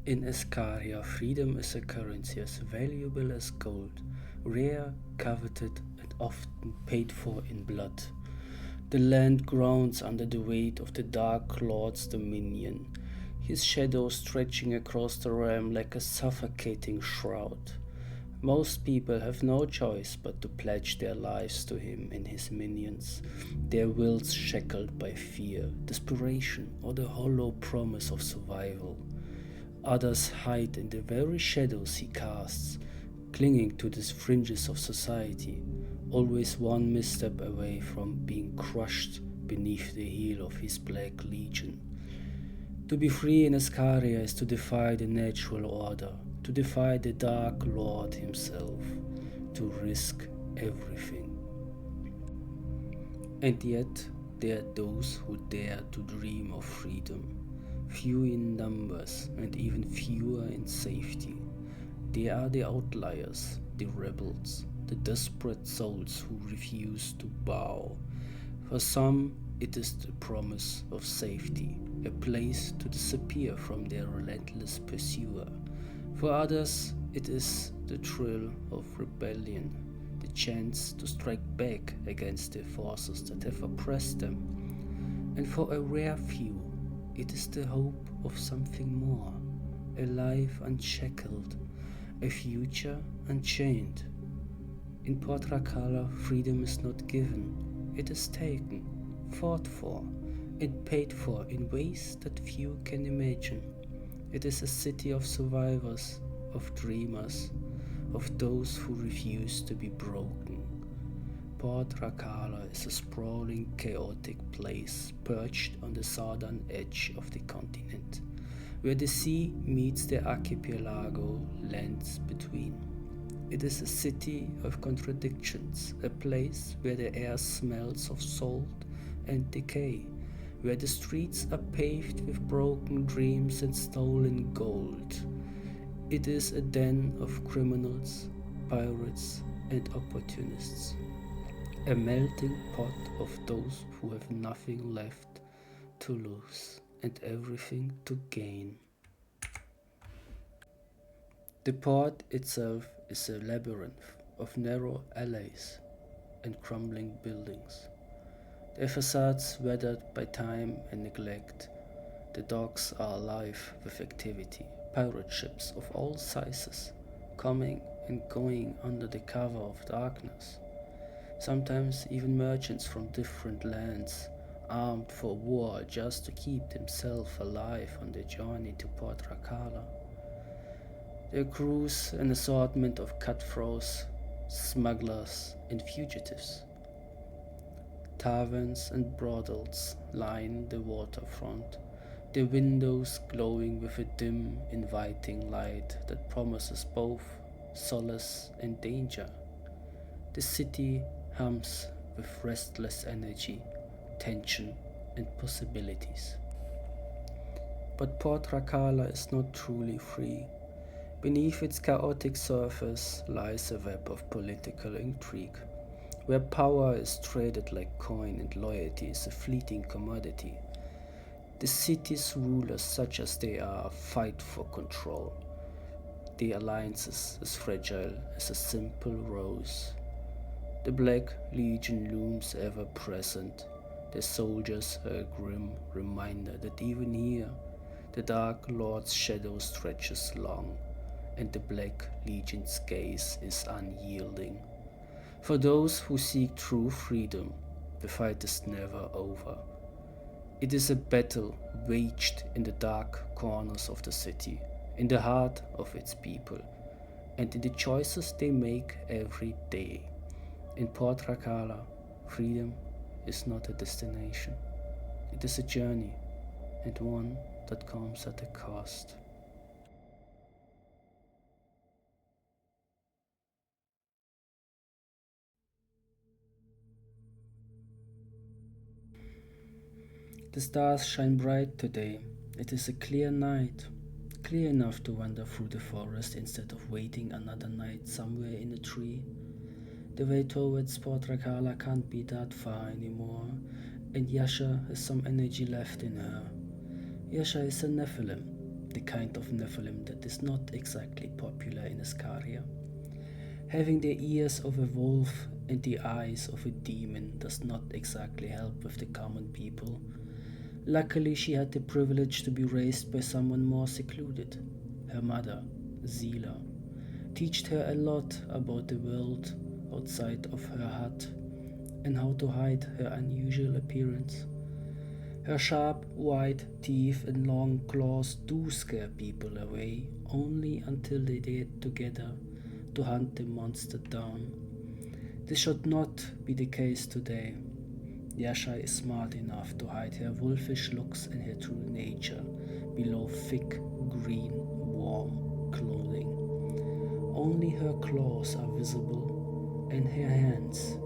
In Escaria, freedom is a currency as valuable as gold, rare, coveted, and often paid for in blood. The land groans under the weight of the Dark Lord's dominion, his shadow stretching across the realm like a suffocating shroud. Most people have no choice but to pledge their lives to him and his minions, their wills shackled by fear, desperation, or the hollow promise of survival. Others hide in the very shadows he casts, clinging to the fringes of society, always one misstep away from being crushed beneath the heel of his Black Legion. To be free in Ascaria is to defy the natural order, to defy the Dark Lord himself, to risk everything. And yet, there are those who dare to dream of freedom, few in numbers and even fewer in safety. They are the outliers, the rebels, the desperate souls who refuse to bow. For some, it is the promise of safety, a place to disappear from their relentless pursuer. For others, it is the thrill of rebellion, the chance to strike back against the forces that have oppressed them. And for a rare few, it is the hope of something more, a life unshackled, a future unchained. In Port Rakala, freedom is not given, it is taken, fought for, and paid for in ways that few can imagine. It is a city of survivors, of dreamers, of those who refuse to be broken. Port Rakala is a sprawling, chaotic place perched on the southern edge of the continent, where the sea meets the archipelago lands between. It is a city of contradictions, a place where the air smells of salt and decay, where the streets are paved with broken dreams and stolen gold. It is a den of criminals, pirates, and opportunists, a melting pot of those who have nothing left to lose and everything to gain. The port itself is a labyrinth of narrow alleys and crumbling buildings, their facades weathered by time and neglect. The docks are alive with activity, pirate ships of all sizes, coming and going under the cover of darkness. Sometimes even merchants from different lands, armed for war just to keep themselves alive on their journey to Port Rakala. Their crews an assortment of cutthroats, smugglers, and fugitives. Taverns and brothels line the waterfront, their windows glowing with a dim, inviting light that promises both solace and danger. The city hums with restless energy, tension, and possibilities. But Port Rakala is not truly free. Beneath its chaotic surface lies a web of political intrigue, where power is traded like coin and loyalty is a fleeting commodity. The city's rulers, such as they are, fight for control. The alliance is as fragile as a simple rose. The Black Legion looms ever present. Their soldiers are a grim reminder that even here, the Dark Lord's shadow stretches long, and the Black Legion's gaze is unyielding. For those who seek true freedom, the fight is never over. It is a battle waged in the dark corners of the city, in the heart of its people, and in the choices they make every day. In Port Rakala, freedom is not a destination. It is a journey, and one that comes at a cost. The stars shine bright today. It is a clear night, clear enough to wander through the forest instead of waiting another night somewhere in a tree. The way towards Port Rakala can't be that far anymore, and Yasha has some energy left in her. Yasha is a Nephilim, the kind of Nephilim that is not exactly popular in Iscaria. Having the ears of a wolf and the eyes of a demon does not exactly help with the common people. Luckily, she had the privilege to be raised by someone more secluded. Her mother, Zila, taught her a lot about the world outside of her hut and how to hide her unusual appearance. Her sharp white teeth and long claws do scare people away only until they get together to hunt the monster down. This should not be the case today. Yasha is smart enough to hide her wolfish looks and her true nature below thick, green, warm clothing. Only her claws are visible, and her hands.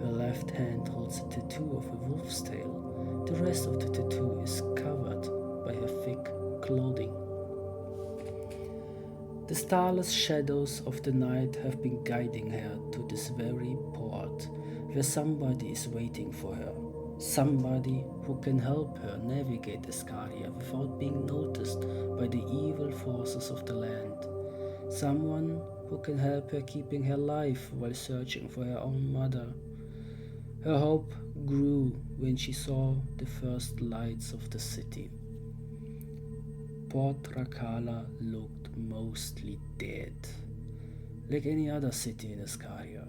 Her left hand holds a tattoo of a wolf's tail. The rest of the tattoo is covered by her thick clothing. The starless shadows of the night have been guiding her to this very port, where somebody is waiting for her. Somebody who can help her navigate Iscaria without being noticed by the evil forces of the land. Someone who can help her keeping her life while searching for her own mother. Her hope grew when she saw the first lights of the city. Port Rakala looked mostly dead, like any other city in Iscaria,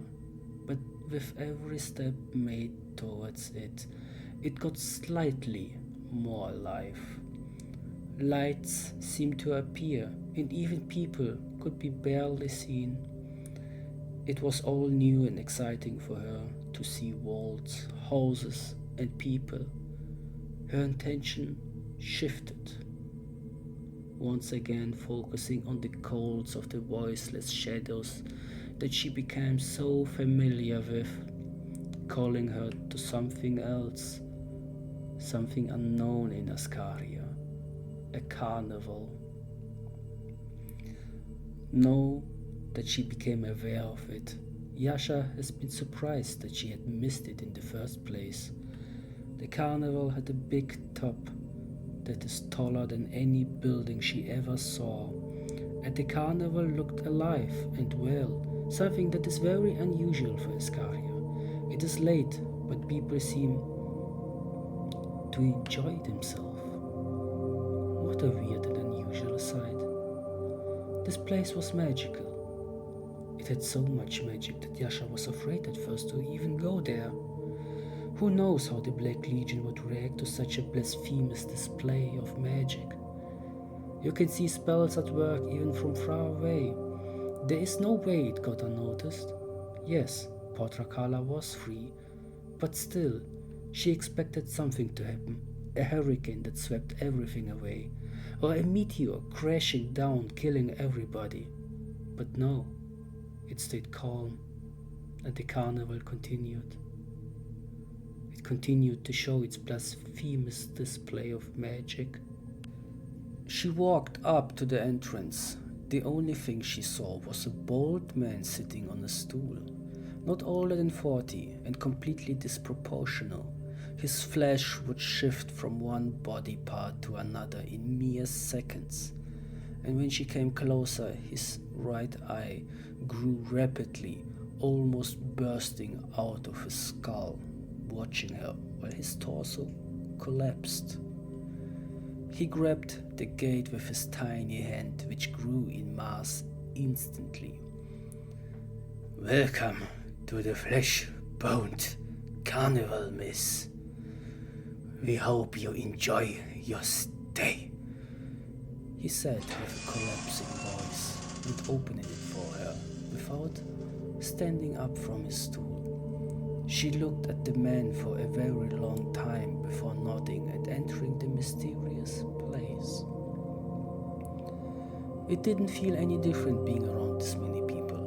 but with every step made towards it, it got slightly more alive. Lights seemed to appear, and even people could be barely seen. It was all new and exciting for her to see walls, houses, and people. Her intention shifted, once again focusing on the calls of the voiceless shadows that she became so familiar with, calling her to something else, something unknown in Iscaria, a carnival. Now that she became aware of it, Yasha has been surprised that she had missed it in the first place. The carnival had a big top that is taller than any building she ever saw, and the carnival looked alive and well, something that is very unusual for Iscaria. It is late, but people seem to enjoy themselves. What a weird and unusual sight. This place was magical. It had so much magic that Yasha was afraid at first to even go there. Who knows how the Black Legion would react to such a blasphemous display of magic? You can see spells at work even from far away. There is no way it got unnoticed. Yes, Port Rakala was free, but still, she expected something to happen. A hurricane that swept everything away, or a meteor crashing down, killing everybody. But no, it stayed calm, and the carnival continued. It continued to show its blasphemous display of magic. She walked up to the entrance. The only thing she saw was a bald man sitting on a stool, not older than 40 and completely disproportional. His flesh would shift from one body part to another in mere seconds, and when she came closer, his right eye grew rapidly, almost bursting out of his skull, watching her while his torso collapsed. He grabbed the gate with his tiny hand, which grew in mass instantly. "Welcome to the flesh-boned carnival, miss. We hope you enjoy your stay," he said with a collapsing voice and opening it for her without standing up from his stool. She looked at the man for a very long time before nodding and entering the mysterious place. It didn't feel any different being around this many people.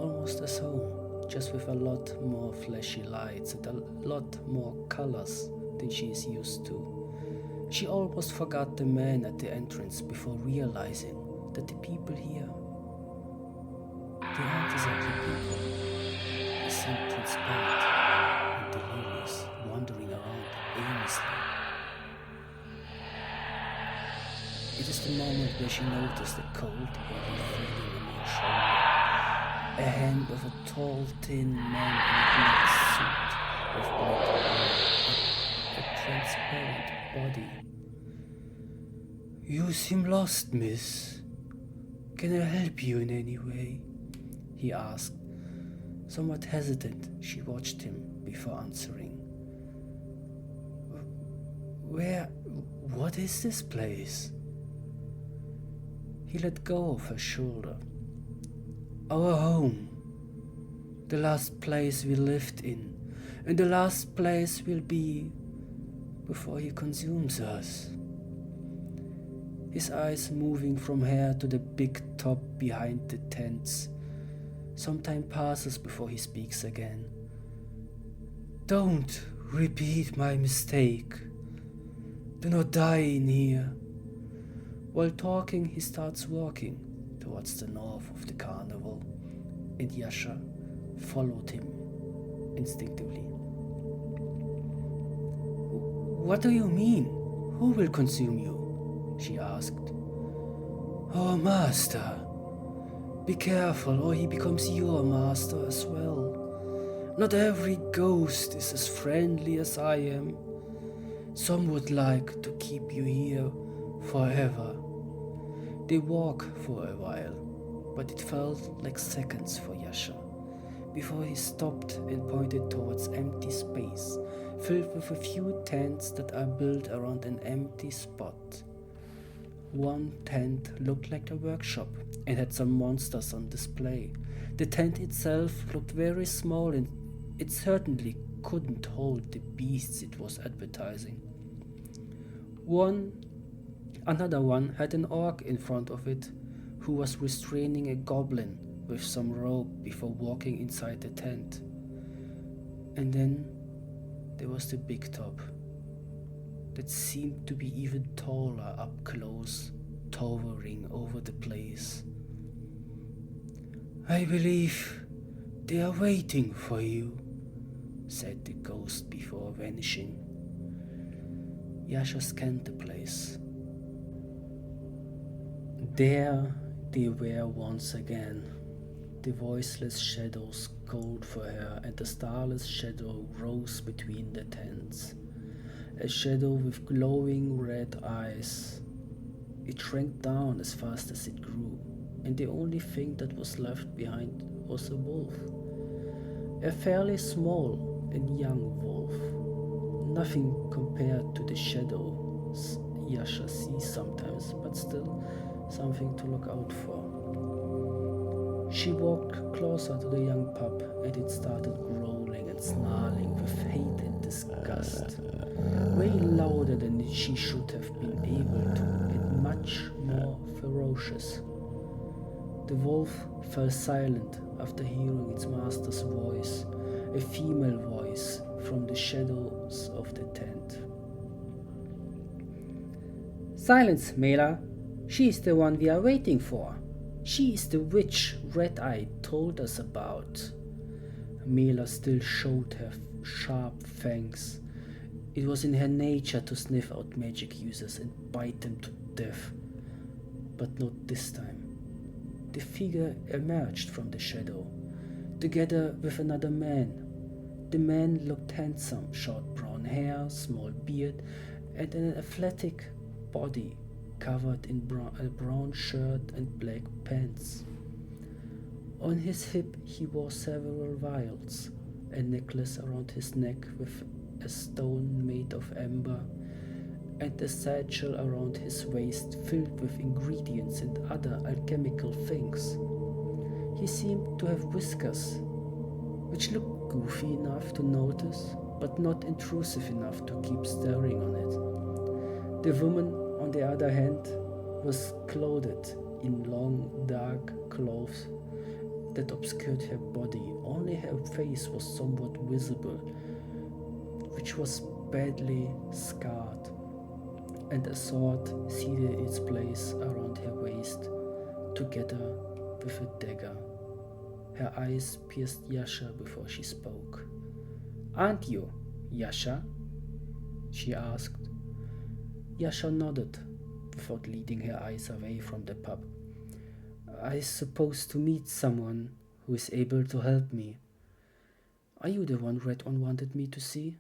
Almost as home, just with a lot more flashy lights and a lot more colors than she is used to. She almost forgot the man at the entrance before realizing that the people here, they aren't exactly people. They seem transparent and delirious, wandering around aimlessly. It is the moment where she noticed a cold, heavy feeling on her shoulder. A hand of a tall, thin man in a black suit with black hair, a transparent body. "You seem lost, miss. Can I help you in any way?" he asked. Somewhat hesitant, she watched him before answering. What is this place?" He let go of her shoulder. "Our home. The last place we lived in, and the last place we'll be before he consumes us." His eyes moving from her to the big top behind the tents. Some time passes before he speaks again. "Don't repeat my mistake. Do not die in here." While talking, he starts walking towards the north of the carnival, and Yasha followed him instinctively. "What do you mean? Who will consume you?" she asked. "Our master. Be careful, or he becomes your master as well. Not every ghost is as friendly as I am. Some would like to keep you here forever." They walk for a while, but it felt like seconds for Yasha, before he stopped and pointed towards empty space, filled with a few tents that are built around an empty spot. One tent looked like a workshop and had some monsters on display. The tent itself looked very small, and it certainly couldn't hold the beasts it was advertising. Another one had an orc in front of it, who was restraining a goblin with some rope before walking inside the tent. And then there was the big top, that seemed to be even taller up close, towering over the place. "I believe they are waiting for you," said the ghost before vanishing. Yasha scanned the place. There they were once again. The voiceless shadows called for her, and the starless shadow rose between the tents. A shadow with glowing red eyes. It shrank down as fast as it grew, and the only thing that was left behind was a wolf. A fairly small and young wolf. Nothing compared to the shadows Yasha sees sometimes, but still something to look out for. She walked closer to the young pup, and it started growling and snarling with hate and disgust. Way louder than she should have been able to, and much more ferocious. The wolf fell silent after hearing its master's voice, a female voice from the shadows of the tent. "Silence, Mela. She is the one we are waiting for. She is the witch Red-Eye told us about." Mela still showed her sharp fangs. It was in her nature to sniff out magic users and bite them to death. But not this time. The figure emerged from the shadow, together with another man. The man looked handsome, short brown hair, small beard, and an athletic body covered in a brown shirt and black pants. On his hip he wore several vials, a necklace around his neck with a stone made of amber, and a satchel around his waist filled with ingredients and other alchemical things. He seemed to have whiskers, which looked goofy enough to notice, but not intrusive enough to keep staring on it. The woman, on the other hand, was clothed in long, dark clothes that obscured her body. Only her face was somewhat visible, which was badly scarred, and a sword seated in its place around her waist, together with a dagger. Her eyes pierced Yasha before she spoke. "Aren't you, Yasha?" she asked. Yasha nodded, without leading her eyes away from the pup. "I supposed to meet someone who is able to help me. Are you the one Red One wanted me to see?"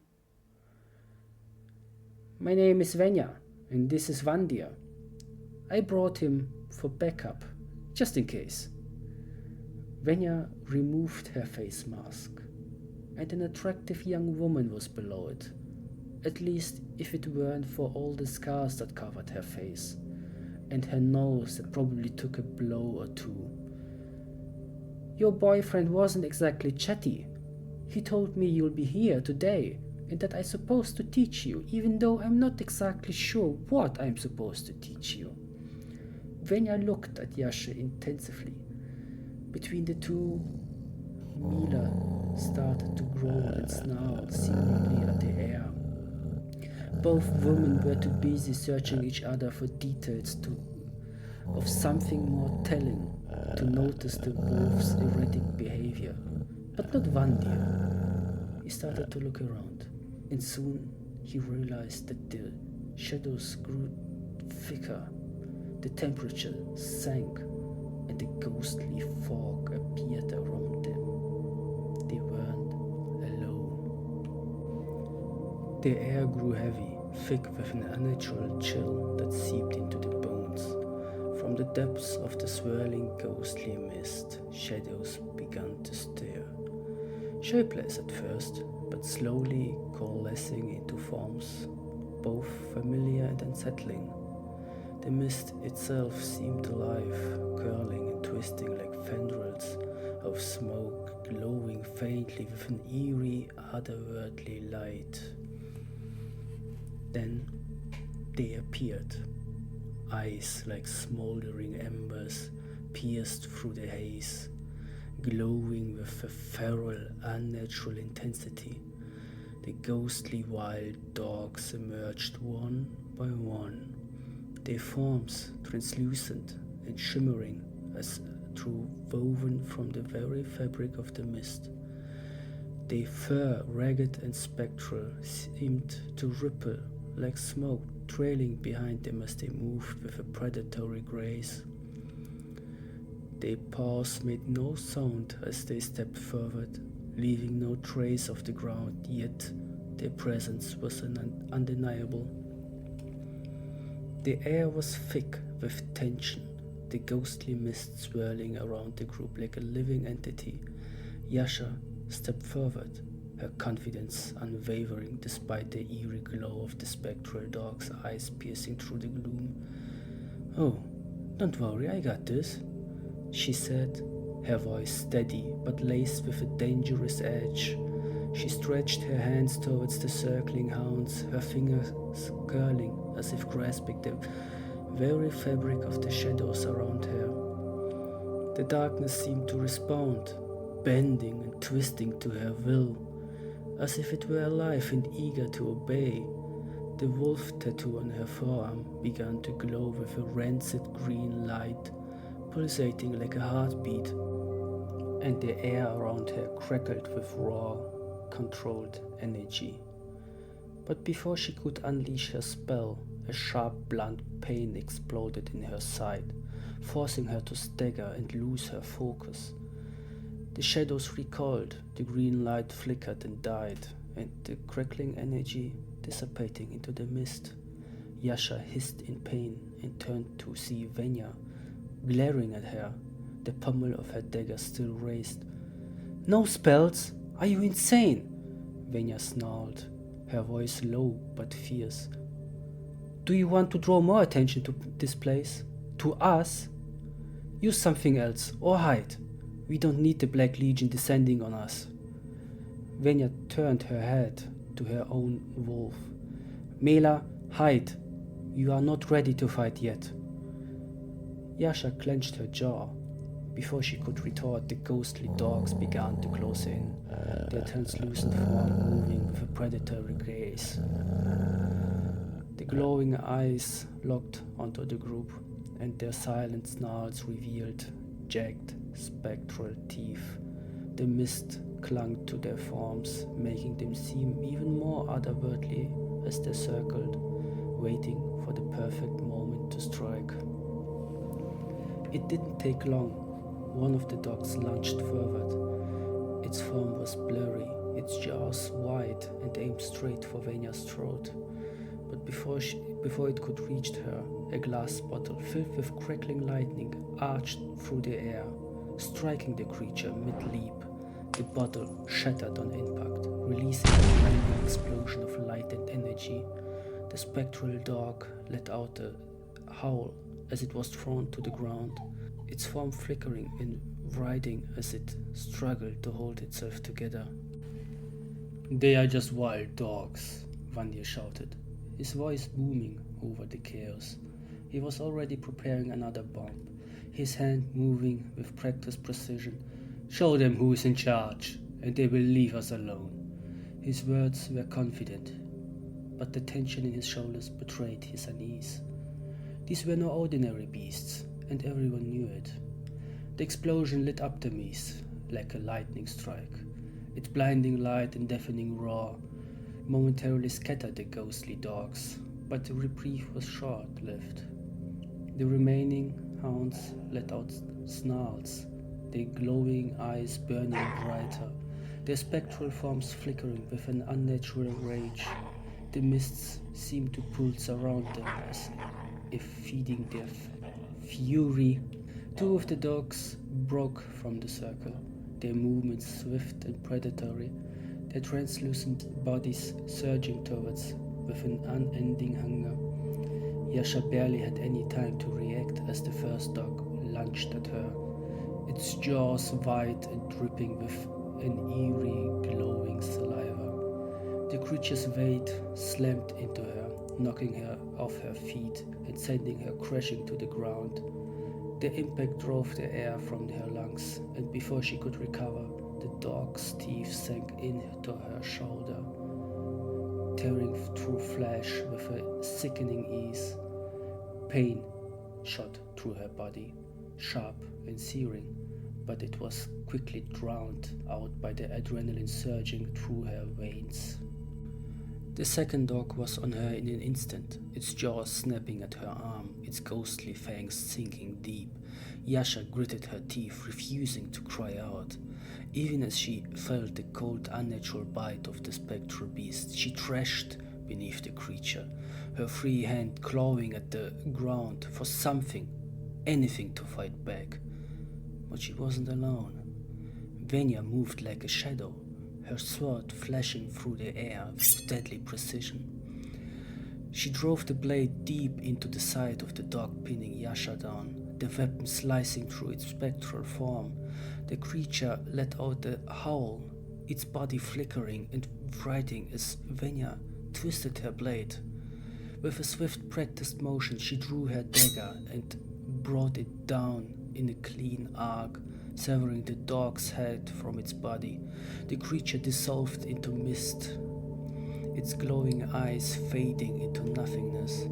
"My name is Venya, and this is Vandir. I brought him for backup, just in case." Venya removed her face mask, and an attractive young woman was below it, at least if it weren't for all the scars that covered her face, and her nose that probably took a blow or two. "Your boyfriend wasn't exactly chatty. He told me you'll be here today, and that I'm supposed to teach you, even though I'm not exactly sure what I'm supposed to teach you." Venya looked at Yasha intensively. Between the two, Mila started to growl and snarl, seemingly at the air. Both women were too busy searching each other for details of something more telling to notice the wolf's erratic behavior. But not Vandir. He started to look around, and soon he realized that the shadows grew thicker, the temperature sank, and a ghostly fog appeared around them. They weren't alone. The air grew heavy, thick with an unnatural chill that seeped into the bones. From the depths of the swirling ghostly mist, shadows began to stir. Shapeless at first, but slowly coalescing into forms, both familiar and unsettling. The mist itself seemed alive, curling and twisting like tendrils of smoke, glowing faintly with an eerie, otherworldly light. Then they appeared. Eyes like smoldering embers pierced through the haze, glowing with a feral, unnatural intensity. The ghostly wild dogs emerged one by one, their forms translucent and shimmering as though woven from the very fabric of the mist. Their fur, ragged and spectral, seemed to ripple like smoke trailing behind them as they moved with a predatory grace. Their paws made no sound as they stepped forward, leaving no trace of the ground, yet their presence was undeniable. The air was thick with tension, the ghostly mist swirling around the group like a living entity. Yasha stepped forward, her confidence unwavering despite the eerie glow of the spectral dog's eyes piercing through the gloom. "Oh, don't worry, I got this," she said, her voice steady but laced with a dangerous edge. She stretched her hands towards the circling hounds, her fingers curling as if grasping the very fabric of the shadows around her. The darkness seemed to respond, bending and twisting to her will, as if it were alive and eager to obey. The wolf tattoo on her forearm began to glow with a rancid green light, pulsating like a heartbeat, and the air around her crackled with raw, controlled energy. But before she could unleash her spell, a sharp, blunt pain exploded in her side, forcing her to stagger and lose her focus. The shadows recoiled, the green light flickered and died, and the crackling energy dissipating into the mist. Yasha hissed in pain and turned to see Venya, glaring at her, the pommel of her dagger still raised. "No spells? Are you insane?" Venya snarled, her voice low but fierce. "Do you want to draw more attention to this place? To us? Use something else, or hide. We don't need the Black Legion descending on us." Venya turned her head to her own wolf. "Mela, hide. You are not ready to fight yet." Yasha clenched her jaw. Before she could retort, the ghostly dogs began to close in, their translucent form moving with a predatory gaze. The glowing eyes locked onto the group, and their silent snarls revealed jagged, spectral teeth. The mist clung to their forms, making them seem even more otherworldly as they circled, waiting for the perfect moment to strike. It didn't take long. One of the dogs lunged forward. Its form was blurry, its jaws wide and aimed straight for Venya's throat. But before it could reach her, a glass bottle filled with crackling lightning arched through the air, striking the creature mid-leap. The bottle shattered on impact, releasing a blinding explosion of light and energy. The spectral dog let out a howl as it was thrown to the ground, its form flickering and writhing as it struggled to hold itself together. "They are just wild dogs," Vanya shouted, his voice booming over the chaos. He was already preparing another bomb, his hand moving with practiced precision. "Show them who is in charge, and they will leave us alone." His words were confident, but the tension in his shoulders betrayed his unease. These were no ordinary beasts, and everyone knew it. The explosion lit up the mist like a lightning strike. Its blinding light and deafening roar momentarily scattered the ghostly dogs, but the reprieve was short-lived. The remaining hounds let out snarls, their glowing eyes burning brighter, their spectral forms flickering with an unnatural rage. The mists seemed to pulse around them as if feeding their fury. Two of the dogs broke from the circle, their movements swift and predatory, their translucent bodies surging towards with an unending hunger. Yasha barely had any time to react as the first dog lunged at her, its jaws wide and dripping with an eerie, glowing saliva. The creature's weight slammed into her, knocking her off her feet and sending her crashing to the ground. The impact drove the air from her lungs, and before she could recover, the dog's teeth sank into her shoulder, tearing through flesh with a sickening ease. Pain shot through her body, sharp and searing, but it was quickly drowned out by the adrenaline surging through her veins. The second dog was on her in an instant, its jaws snapping at her arm, its ghostly fangs sinking deep. Yasha gritted her teeth, refusing to cry out. Even as she felt the cold, unnatural bite of the spectral beast, she thrashed beneath the creature, her free hand clawing at the ground for something, anything to fight back. But she wasn't alone. Venya moved like a shadow, her sword flashing through the air with deadly precision. She drove the blade deep into the side of the dog, pinning Yasha down, the weapon slicing through its spectral form. The creature let out a howl, its body flickering and writhing as Venya twisted her blade. With a swift, practiced motion, she drew her dagger and brought it down in a clean arc, severing the dog's head from its body. The creature dissolved into mist, its glowing eyes fading into nothingness.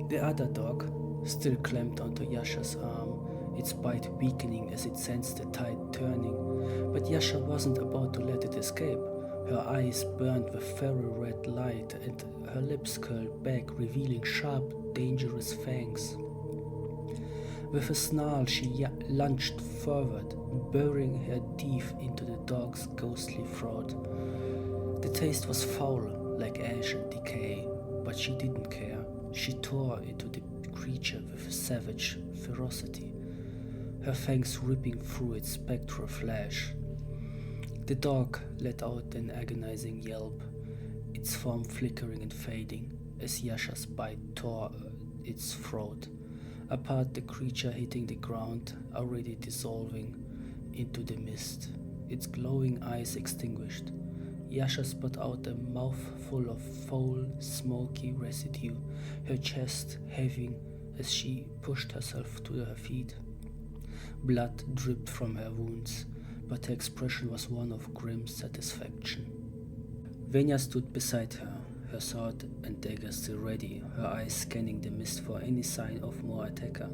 The other dog still clamped onto Yasha's arm, its bite weakening as it sensed the tide turning. But Yasha wasn't about to let it escape. Her eyes burned with feral red light, and her lips curled back, revealing sharp, dangerous fangs. With a snarl, she lunged forward, burying her teeth into the dog's ghostly throat. The taste was foul, like ash and decay, but she didn't care. She tore into the creature with a savage ferocity, her fangs ripping through its spectral flesh. The dog let out an agonizing yelp, its form flickering and fading as Yasha's bite tore its throat. Apart, the creature hitting the ground, already dissolving into the mist, its glowing eyes extinguished. Yasha spat out a mouthful of foul, smoky residue, her chest heaving as she pushed herself to her feet. Blood dripped from her wounds, but her expression was one of grim satisfaction. Venya stood beside her, her sword and dagger still ready, her eyes scanning the mist for any sign of more attacker.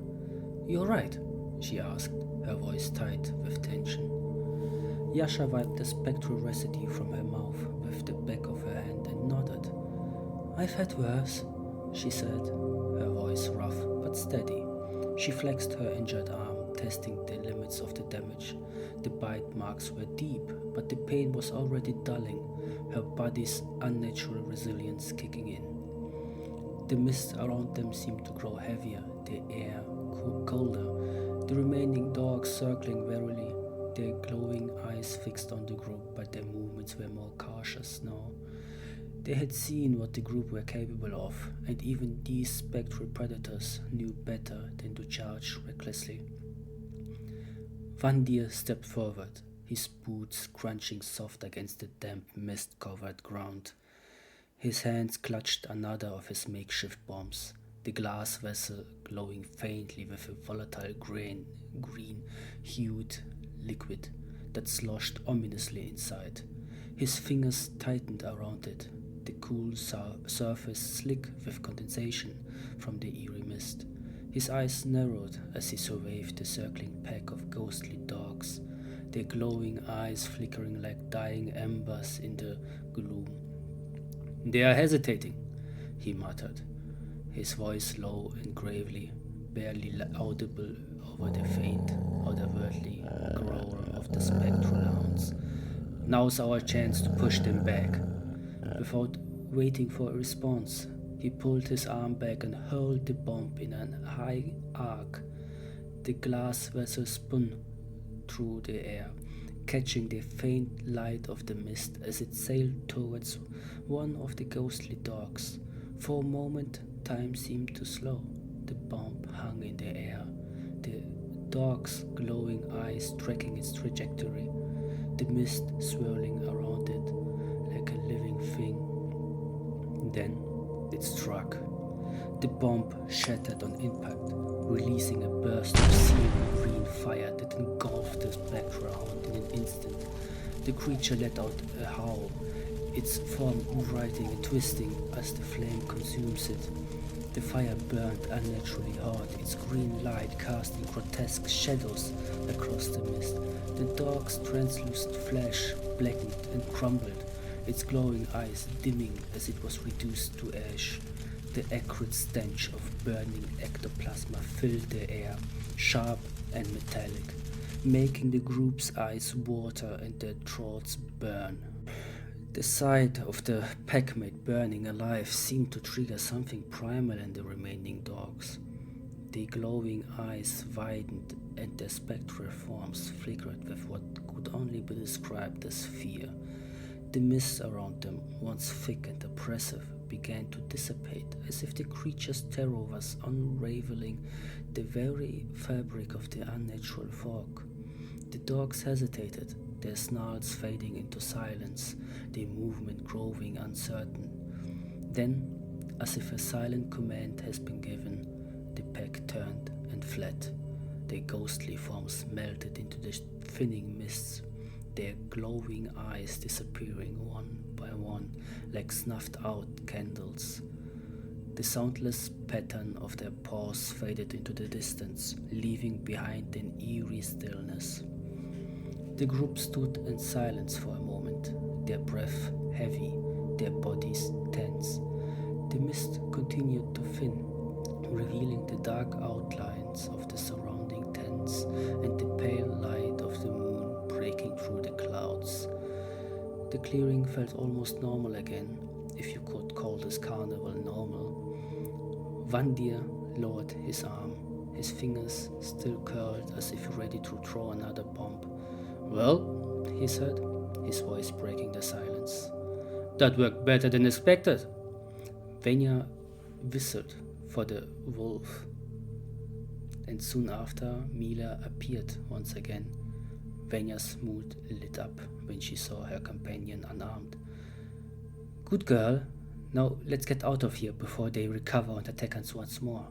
"You're right," she asked, her voice tight with tension. Yasha wiped the spectral residue from her mouth with the back of her hand and nodded. "I've had worse," she said, her voice rough but steady. She flexed her injured arm, testing the limits of the damage. The bite marks were deep, but the pain was already dulling, her body's unnatural resilience kicking in. The mist around them seemed to grow heavier, the air colder, the remaining dogs circling warily, their glowing eyes fixed on the group, but their movements were more cautious now. They had seen what the group were capable of, and even these spectral predators knew better than to charge recklessly. Van Deer stepped forward, his boots crunching soft against the damp, mist-covered ground. His hands clutched another of his makeshift bombs, the glass vessel glowing faintly with a volatile green-hued liquid that sloshed ominously inside. His fingers tightened around it, the cool surface slick with condensation from the eerie mist. His eyes narrowed as he surveyed the circling pack of ghostly dogs, their glowing eyes flickering like dying embers in the gloom. "They are hesitating," he muttered, his voice low and gravely, barely audible over the faint, otherworldly growl of the spectral hounds. "Now's our chance to push them back." Without waiting for a response, he pulled his arm back and hurled the bomb in a high arc. The glass vessel spun through the air, catching the faint light of the mist as it sailed towards one of the ghostly dogs. For a moment, time seemed to slow. The bomb hung in the air, the dog's glowing eyes tracking its trajectory, the mist swirling around it like a living thing. Then it struck. The bomb shattered on impact, releasing a burst of searing green fire that engulfed the spectral hound in an instant. The creature let out a howl, its form writhing and twisting as the flame consumes it. The fire burned unnaturally hard, its green light casting grotesque shadows across the mist. The dog's translucent flesh blackened and crumbled, its glowing eyes dimming as it was reduced to ash. The acrid stench of burning ectoplasm filled the air, sharp and metallic, making the group's eyes water and their throats burn. The sight of the packmate burning alive seemed to trigger something primal in the remaining dogs. The glowing eyes widened and their spectral forms flickered with what could only be described as fear. The mist around them, once thick and oppressive, began to dissipate as if the creature's terror was unraveling the very fabric of the unnatural fog. The dogs hesitated, their snarls fading into silence, their movement growing uncertain. Then, as if a silent command has been given, the pack turned and fled. Their ghostly forms melted into the thinning mists, their glowing eyes disappearing one by one like snuffed-out candles. The soundless pattern of their paws faded into the distance, leaving behind an eerie stillness. The group stood in silence for a moment, their breath heavy, their bodies tense. The mist continued to thin, revealing the dark outlines of the surrounding tents and the pale light of the moon breaking through the clouds. The clearing felt almost normal again, if you could call this carnival normal. Van Deer lowered his arm, his fingers still curled as if ready to throw another bomb. "Well," he said, his voice breaking the silence. "That worked better than expected." Vanya whistled for the wolf, and soon after Mila appeared once again. Vanya's mood lit up when she saw her companion unarmed. "Good girl. Now let's get out of here before they recover and attack us once more."